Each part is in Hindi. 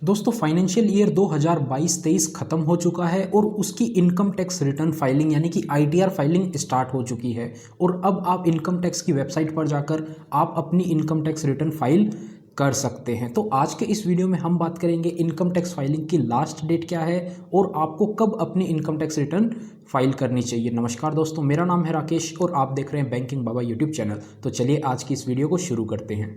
दोस्तों फाइनेंशियल ईयर 2022-23 खत्म हो चुका है और उसकी इनकम टैक्स रिटर्न फाइलिंग यानी कि आईटीआर फाइलिंग स्टार्ट हो चुकी है। और अब आप इनकम टैक्स की वेबसाइट पर जाकर आप अपनी इनकम टैक्स रिटर्न फाइल कर सकते हैं। तो आज के इस वीडियो में हम बात करेंगे इनकम टैक्स फाइलिंग की लास्ट डेट क्या है और आपको कब अपनी इनकम टैक्स रिटर्न फाइल करनी चाहिए। नमस्कार दोस्तों, मेरा नाम है राकेश और आप देख रहे हैं बैंकिंग बाबा यूट्यूब चैनल। तो चलिए आज की इस वीडियो को शुरू करते हैं।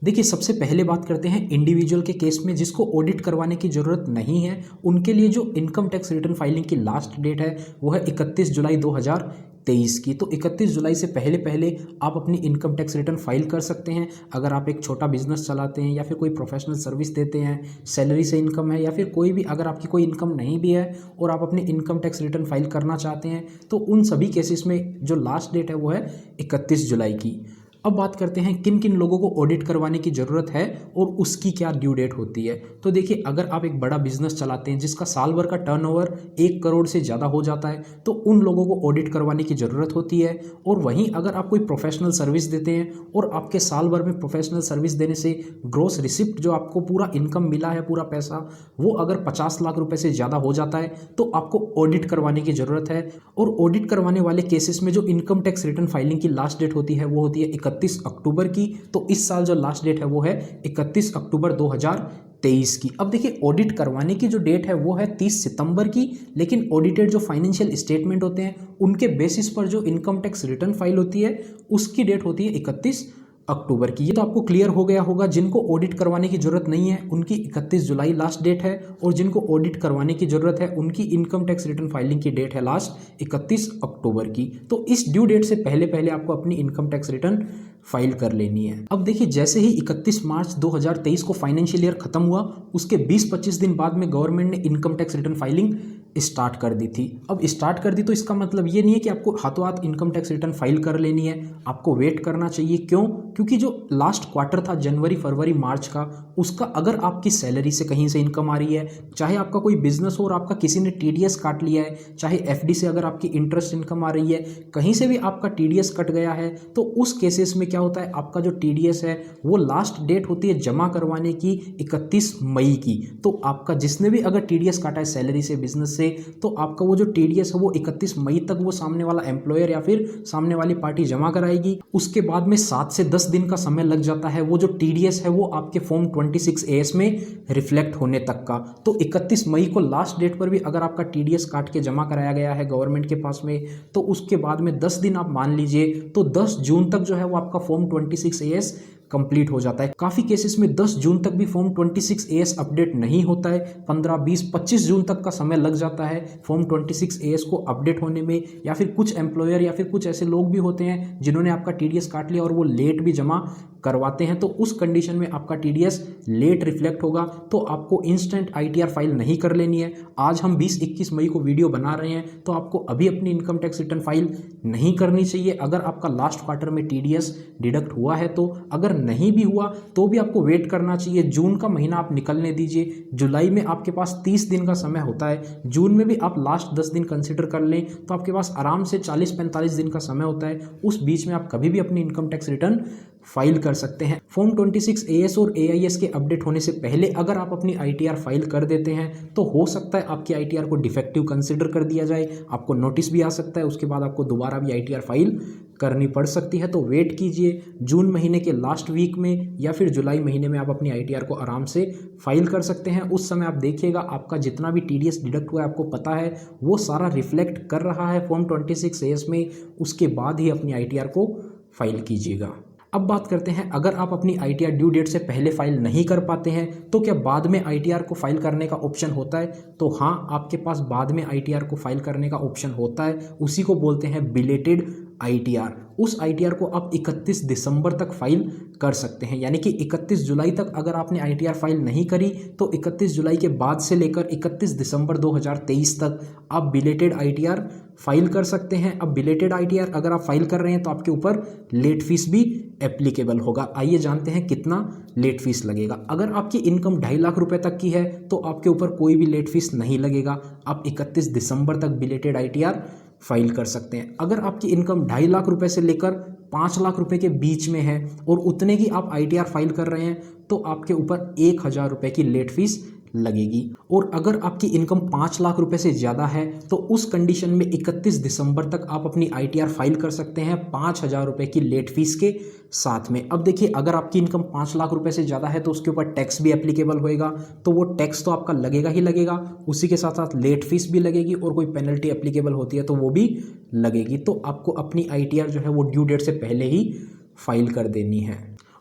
देखिए, सबसे पहले बात करते हैं इंडिविजुअल के केस में जिसको ऑडिट करवाने की ज़रूरत नहीं है। उनके लिए जो इनकम टैक्स रिटर्न फाइलिंग की लास्ट डेट है वो है 31 जुलाई 2023 की। तो 31 जुलाई से पहले पहले आप अपनी इनकम टैक्स रिटर्न फाइल कर सकते हैं। अगर आप एक छोटा बिजनेस चलाते हैं या फिर कोई प्रोफेशनल सर्विस देते हैं, सैलरी से इनकम है या फिर कोई भी अगर आपकी कोई इनकम नहीं भी है और आप अपनी इनकम टैक्स रिटर्न फाइल करना चाहते हैं, तो उन सभी केसेस में जो लास्ट डेट है वो है 31 जुलाई की। अब बात करते हैं किन किन लोगों को ऑडिट करवाने की ज़रूरत है और उसकी क्या ड्यू डेट होती है। तो देखिए, अगर आप एक बड़ा बिजनेस चलाते हैं जिसका साल भर का टर्नओवर 1 करोड़ से ज़्यादा हो जाता है तो उन लोगों को ऑडिट करवाने की ज़रूरत होती है। और वहीं अगर आप कोई प्रोफेशनल सर्विस देते हैं और आपके साल भर में प्रोफेशनल सर्विस देने से ग्रॉस रिसिप्ट जो आपको पूरा इनकम मिला है, पूरा पैसा, वो अगर 50 लाख रुपए से ज़्यादा हो जाता है तो आपको ऑडिट करवाने की ज़रूरत है। और ऑडिट करवाने वाले केसेस में जो इनकम टैक्स रिटर्न फाइलिंग की लास्ट डेट होती है वो होती है 31 अक्टूबर की। तो इस साल जो लास्ट डेट है वो है 31 अक्टूबर 2023 की। अब देखिए, ऑडिट करवाने की जो डेट है वो है 30 सितंबर की, लेकिन ऑडिटेड जो फाइनेंशियल स्टेटमेंट होते हैं उनके बेसिस पर जो इनकम टैक्स रिटर्न फाइल होती है उसकी डेट होती है 31 अक्टूबर की। ये तो आपको क्लियर हो गया होगा। जिनको ऑडिट करवाने की जरूरत नहीं है उनकी 31 जुलाई लास्ट डेट है, और जिनको ऑडिट करवाने की जरूरत है उनकी इनकम टैक्स रिटर्न फाइलिंग की डेट है लास्ट 31 अक्टूबर की। तो इस ड्यू डेट से पहले पहले आपको अपनी इनकम टैक्स रिटर्न फाइल कर लेनी है। अब देखिए, जैसे ही 31 मार्च 2023 को फाइनेंशियल ईयर खत्म हुआ उसके 20-25 दिन बाद में गवर्नमेंट ने income tax return filing start कर दी थी। अब स्टार्ट कर दी तो इसका मतलब ये नहीं है कि आपको हाथों हाथ इनकम टैक्स रिटर्न फाइल कर लेनी है, आपको वेट करना चाहिए। क्यों? क्योंकि जो लास्ट क्वार्टर था जनवरी फरवरी मार्च का, उसका अगर आपकी सैलरी से कहीं से इनकम आ रही है, चाहे आपका कोई बिजनेस हो और आपका किसी ने टीडीएस काट लिया है, चाहे एफडी से अगर आपकी इंटरेस्ट इनकम आ रही है, कहीं से भी आपका टीडीएस कट गया है, तो उस केसेस में क्या होता है, आपका जो टीडीएस है वो लास्ट डेट होती है जमा करवाने की 31 मई की। तो आपका जिसने भी अगर टीडीएस काटा है सैलरी से, बिजनेस से, तो आपका वो जो टीडीएस है वो 31 मई तक वो सामने वाला एम्प्लॉयर या फिर सामने वाली पार्टी जमा कराएगी। उसके बाद में 7 से 10 दिन का समय लग जाता है वो जो टीडीएस है वो आपके फॉर्म 26AS में रिफ्लेक्ट होने तक का। तो 31 मई को लास्ट डेट पर भी अगर आपका टीडीएस काट के जमा कराया गया है गवर्नमेंट के पास में, तो उसके बाद में 10 दिन आप मान लीजिए, तो 10 जून तक जो है वो आपका फॉर्म 26AS कंप्लीट हो जाता है। काफ़ी केसेस में 10 जून तक भी फॉर्म 26AS अपडेट नहीं होता है, 15, 20, 25 जून तक का समय लग जाता है फॉर्म 26AS को अपडेट होने में। या फिर कुछ एम्प्लॉयर या फिर कुछ ऐसे लोग भी होते हैं जिन्होंने आपका टीडीएस काट लिया और वो लेट भी जमा करवाते हैं, तो उस कंडीशन में आपका टीडीएस लेट रिफ्लेक्ट होगा, तो आपको इंस्टेंट आईटीआर फाइल नहीं कर लेनी है। आज हम 20-21 मई को वीडियो बना रहे हैं तो आपको अभी अपनी इनकम टैक्स रिटर्न फाइल नहीं करनी चाहिए अगर आपका लास्ट क्वार्टर में टीडीएस डिडक्ट हुआ है तो। अगर नहीं भी हुआ तो भी आपको वेट करना चाहिए। जून का महीना आप निकलने दीजिए, जुलाई में आपके पास 30 दिन का समय होता है, जून में भी आप लास्ट 10 दिन कंसिडर कर लें तो आपके पास आराम से 40-45 दिन का समय होता है। उस बीच में आप कभी भी अपनी इनकम टैक्स रिटर्न फाइल कर सकते हैं। फॉर्म 26AS और AIS के अपडेट होने से पहले अगर आप अपनी आईटीआर फाइल कर देते हैं तो हो सकता है आपकी आईटीआर को डिफेक्टिव कंसिडर कर दिया जाए, आपको नोटिस भी आ सकता है, उसके बाद आपको दोबारा भी आईटीआर फाइल करनी पड़ सकती है। तो वेट कीजिए, जून महीने के लास्ट वीक में या फिर जुलाई महीने में आप अपनी आईटीआर को आराम से फाइल कर सकते हैं। उस समय आप देखिएगा आपका जितना भी टीडीएस डिडक्ट हुआ है आपको पता है वो सारा रिफ्लेक्ट कर रहा है फॉर्म 26AS में। उसके बाद ही अपनी आईटीआर को फाइल कीजिएगा। अब बात करते हैं, अगर आप अपनी आईटीआर ड्यू डेट से पहले फाइल नहीं कर पाते हैं तो क्या बाद में आईटीआर को फाइल करने का ऑप्शन होता है? तो हाँ, आपके पास बाद में आईटीआर को फाइल करने का ऑप्शन होता है। उसी को बोलते हैं बिलेटेड आईटीआर। उस आईटीआर को आप 31 दिसंबर तक फाइल कर सकते हैं, यानी कि 31 जुलाई तक अगर आपने आईटीआर फाइल नहीं करी तो 31 जुलाई के बाद से लेकर 31 दिसंबर 2023 तक आप बिलेटेड आईटीआर फाइल कर सकते हैं। अब बिलेटेड आईटीआर अगर आप फाइल कर रहे हैं तो आपके ऊपर लेट फीस भी एप्लीकेबल होगा। आइए जानते हैं कितना लेट फीस लगेगा। अगर आपकी इनकम 2.5 लाख रुपए तक की है तो आपके ऊपर कोई भी लेट फीस नहीं लगेगा। आप 31 दिसंबर तक बिलेटेड आईटीआर फाइल कर सकते हैं। अगर आपकी इनकम 2.5 लाख रुपए से लेकर 5 लाख रुपए के बीच में है और उतने की आप आईटीआर फाइल कर रहे हैं तो आपके ऊपर 1,000 रुपए की लेट फीस लगेगी। और अगर आपकी इनकम 5 लाख रुपए से ज़्यादा है तो उस कंडीशन में 31 दिसंबर तक आप अपनी ITR फाइल कर सकते हैं 5,000 रुपये की लेट फीस के साथ में। अब देखिए, अगर आपकी इनकम 5 लाख रुपए से ज़्यादा है तो उसके ऊपर टैक्स भी एप्लीकेबल होएगा, तो वो टैक्स तो आपका लगेगा ही लगेगा, उसी के साथ साथ लेट फीस भी लगेगी और कोई पेनल्टी एप्लीकेबल होती है तो वो भी लगेगी। तो आपको अपनी ITR जो है वो ड्यू डेट से पहले ही फाइल कर देनी है।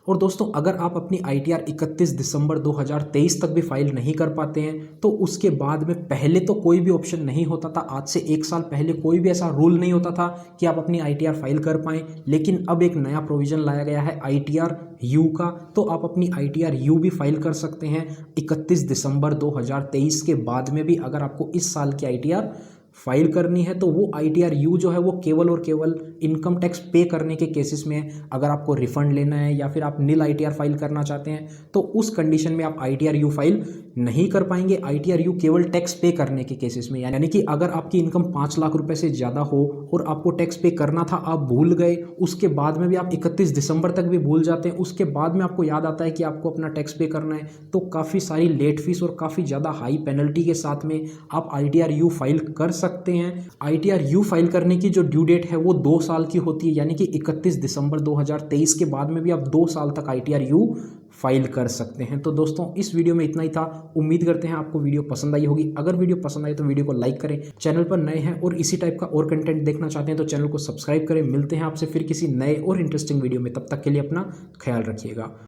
और दोस्तों, अगर आप अपनी ITR 31 दिसंबर 2023 तक भी फाइल नहीं कर पाते हैं तो उसके बाद में, पहले तो कोई भी ऑप्शन नहीं होता था, आज से 1 साल पहले कोई भी ऐसा रूल नहीं होता था कि आप अपनी ITR फाइल कर पाएँ, लेकिन अब एक नया प्रोविज़न लाया गया है ITR U का, तो आप अपनी ITR U भी फाइल कर सकते हैं 31 दिसंबर 2023 के बाद में भी। अगर आपको इस साल की ITR फाइल करनी है तो वो ITR U जो है वो केवल और केवल इनकम टैक्स पे करने के केसेस में है। अगर आपको रिफंड लेना है या फिर आप नील ITR फाइल करना चाहते हैं तो उस कंडीशन में आप ITR U फाइल नहीं कर पाएंगे। ITR U केवल टैक्स पे करने के केसेस में, यानी कि अगर आपकी इनकम 5 लाख रुपए से ज़्यादा हो और आपको टैक्स पे करना था, आप भूल गए, उसके बाद में भी आप 31 दिसंबर तक भी भूल जाते हैं, उसके बाद में आपको याद आता है कि आपको अपना टैक्स पे करना है, तो काफ़ी सारी लेट फीस और काफ़ी ज़्यादा हाई पेनल्टी के साथ में आप ITR U फाइल कर सकते हैं। ITR U फाइल करने की जो ड्यू डेट है वो 2 साल की होती है, यानी कि 31 दिसंबर 2023 के बाद में भी आप 2 साल तक ITR U फाइल कर सकते हैं। तो दोस्तों, इस वीडियो में इतना ही था। उम्मीद करते हैं आपको वीडियो पसंद आई होगी। अगर वीडियो पसंद आई तो वीडियो को लाइक करें, चैनल पर नए हैं और इसी टाइप का और कंटेंट देखना चाहते हैं तो चैनल को सब्सक्राइब करें। मिलते हैं आपसे फिर किसी नए और इंटरेस्टिंग वीडियो में, तब तक के लिए अपना ख्याल रखिएगा।